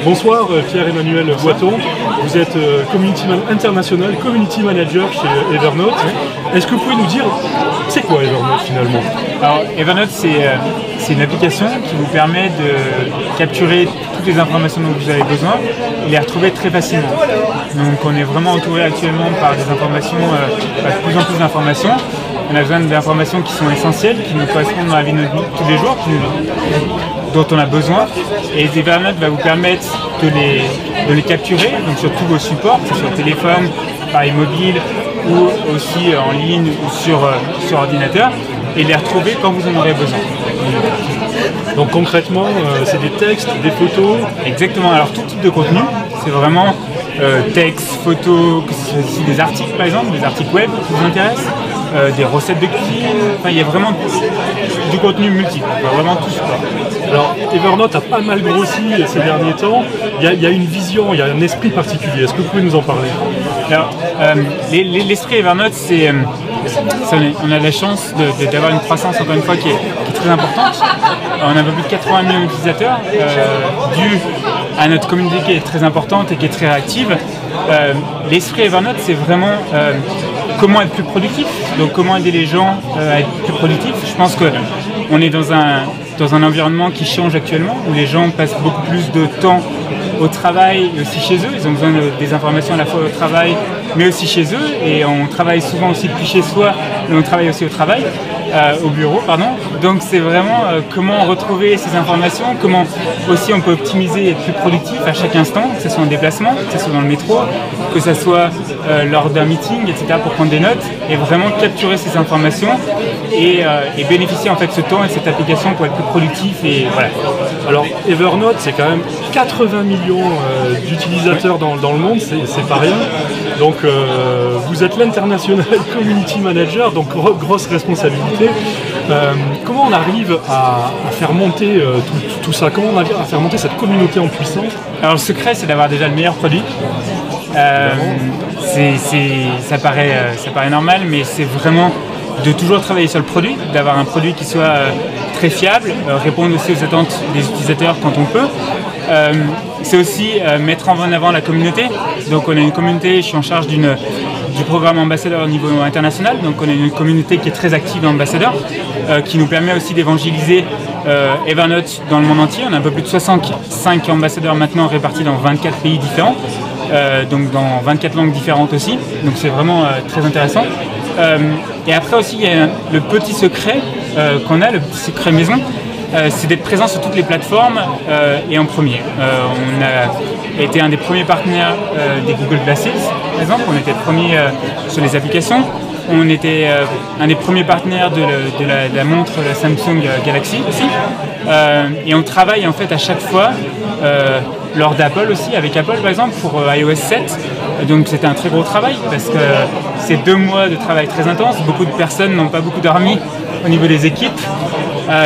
Bonsoir Pierre-Emmanuel Boiton, vous êtes international community manager chez Evernote. Est-ce que vous pouvez nous dire c'est quoi Evernote finalement? Alors Evernote c'est une application qui vous permet de capturer toutes les informations dont vous avez besoin et les retrouver très facilement. Donc on est vraiment entouré actuellement par des informations, de plus en plus d'informations. On a besoin d'informations qui sont essentielles, qui nous correspondent dans la vie de tous les jours, dont on a besoin. Et Evernote va vous permettre de les capturer, donc sur tous vos supports, que ce soit téléphone, appareil mobile ou aussi en ligne ou sur ordinateur, et les retrouver quand vous en aurez besoin. Donc concrètement, c'est des textes, des photos? Exactement, alors tout type de contenu, c'est vraiment texte, photos, des articles par exemple, des articles web qui vous intéressent, des recettes de cuisine, enfin il y a vraiment du contenu multiple, vraiment tout support. Alors Evernote a pas mal grossi ces derniers temps, il y a une vision, il y a un esprit particulier, est-ce que vous pouvez nous en parler? Alors l'esprit Evernote, on a la chance d'avoir une croissance encore une fois qui est très importante. On a un peu plus de 80 millions d'utilisateurs dû à notre communauté qui est très importante et qui est très réactive. L'esprit Evernote, c'est vraiment comment être plus productif, donc comment aider les gens à être plus productifs. Je pense qu'on est dans un environnement qui change actuellement, où les gens passent beaucoup plus de temps au travail et aussi chez eux. Ils ont besoin des informations à la fois au travail, mais aussi chez eux. Et on travaille souvent aussi depuis chez soi, mais on travaille aussi au travail, au bureau, pardon. Donc c'est vraiment comment retrouver ces informations, comment aussi on peut optimiser et être plus productif à chaque instant, que ce soit en déplacement, que ce soit dans le métro, que ce soit lors d'un meeting, etc., pour prendre des notes, et vraiment capturer ces informations et bénéficier en fait de ce temps et de cette application pour être plus productif. Et voilà. Alors Evernote, c'est quand même 80 millions d'utilisateurs dans le monde, c'est pas rien. Donc vous êtes l'international community manager, donc grosse responsabilité. Comment on arrive à faire monter tout ça? Comment on arrive à faire monter cette communauté en puissance? Alors le secret, c'est d'avoir déjà le meilleur produit. Ça paraît normal, mais c'est vraiment de toujours travailler sur le produit, d'avoir un produit qui soit très fiable, répondre aussi aux attentes des utilisateurs quand on peut. C'est aussi mettre en avant la communauté. Donc on a une communauté, je suis en charge du programme ambassadeur au niveau international. Donc on a une communauté qui est très active dans l'ambassadeur, qui nous permet aussi d'évangéliser Evernote dans le monde entier. On a un peu plus de 65 ambassadeurs maintenant répartis dans 24 pays différents, donc dans 24 langues différentes aussi. Donc c'est vraiment très intéressant. Et après aussi il y a le petit secret qu'on a, le petit secret maison. C'est d'être présent sur toutes les plateformes et en premier. On a été un des premiers partenaires des Google Glasses, par exemple. On était premier sur les applications. On était un des premiers partenaires de la montre la Samsung Galaxy aussi. Et on travaille en fait à chaque fois lors d'Apple aussi, avec Apple par exemple pour iOS 7. Donc c'était un très gros travail parce que c'est 2 mois de travail très intense. Beaucoup de personnes n'ont pas beaucoup dormi au niveau des équipes.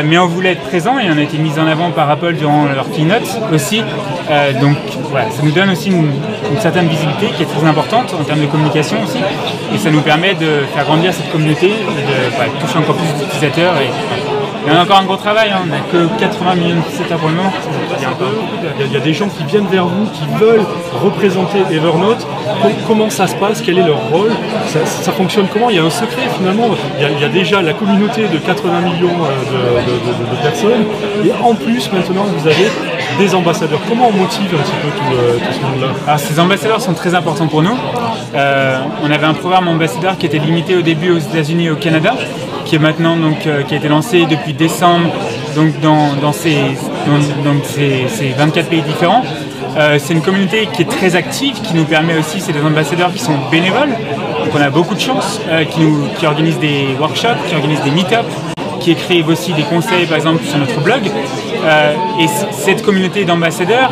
Mais on voulait être présent et on a été mis en avant par Apple durant leur keynote aussi. Donc voilà, ça nous donne aussi une certaine visibilité qui est très importante en termes de communication aussi. Et ça nous permet de faire grandir cette communauté, de toucher encore plus d'utilisateurs. Et on a encore un gros travail, hein. On n'a que 80 millions d'utilisateurs pour le moment. Il y a des gens qui viennent vers vous, qui veulent représenter Evernote. Comment ça se passe? Quel est leur rôle? Ça fonctionne comment? Il y a un secret finalement. Il y a déjà la communauté de 80 millions de personnes. Et en plus, maintenant, vous avez des ambassadeurs. Comment on motive un petit peu tout ce monde-là? Alors, ces ambassadeurs sont très importants pour nous. On avait un programme ambassadeur qui était limité au début aux États-Unis et au Canada, qui est maintenant qui a été lancé depuis décembre donc dans ces 24 pays différents. C'est une communauté qui est très active, qui nous permet aussi, c'est des ambassadeurs qui sont bénévoles, donc on a beaucoup de chance, qui organisent des workshops, qui organisent des meet-ups, qui écrivent aussi des conseils par exemple sur notre blog. Et cette communauté d'ambassadeurs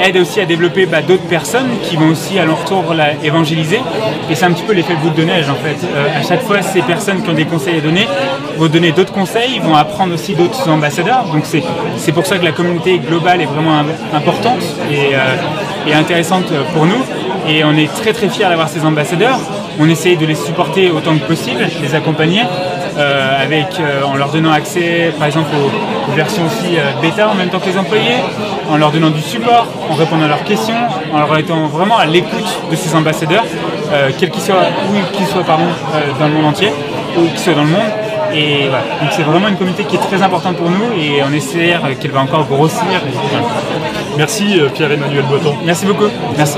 aide aussi à développer d'autres personnes qui vont aussi à leur tour évangéliser. Et c'est un petit peu l'effet boule de neige en fait. À chaque fois, ces personnes qui ont des conseils à donner vont donner d'autres conseils, vont apprendre aussi d'autres ambassadeurs. Donc c'est pour ça que la communauté globale est vraiment importante et intéressante pour nous. Et on est très très fiers d'avoir ces ambassadeurs. On essaye de les supporter autant que possible, les accompagner, en leur donnant accès par exemple aux versions aussi bêta en même temps que les employés, en leur donnant du support, en répondant à leurs questions, en leur étant vraiment à l'écoute de ces ambassadeurs, quels qu'ils soient, dans le monde entier, ou qu'ils soient dans le monde. Et voilà. Donc c'est vraiment une communauté qui est très importante pour nous et on espère qu'elle va encore grossir. Merci Pierre-Emmanuel Boiton. Merci beaucoup. Merci.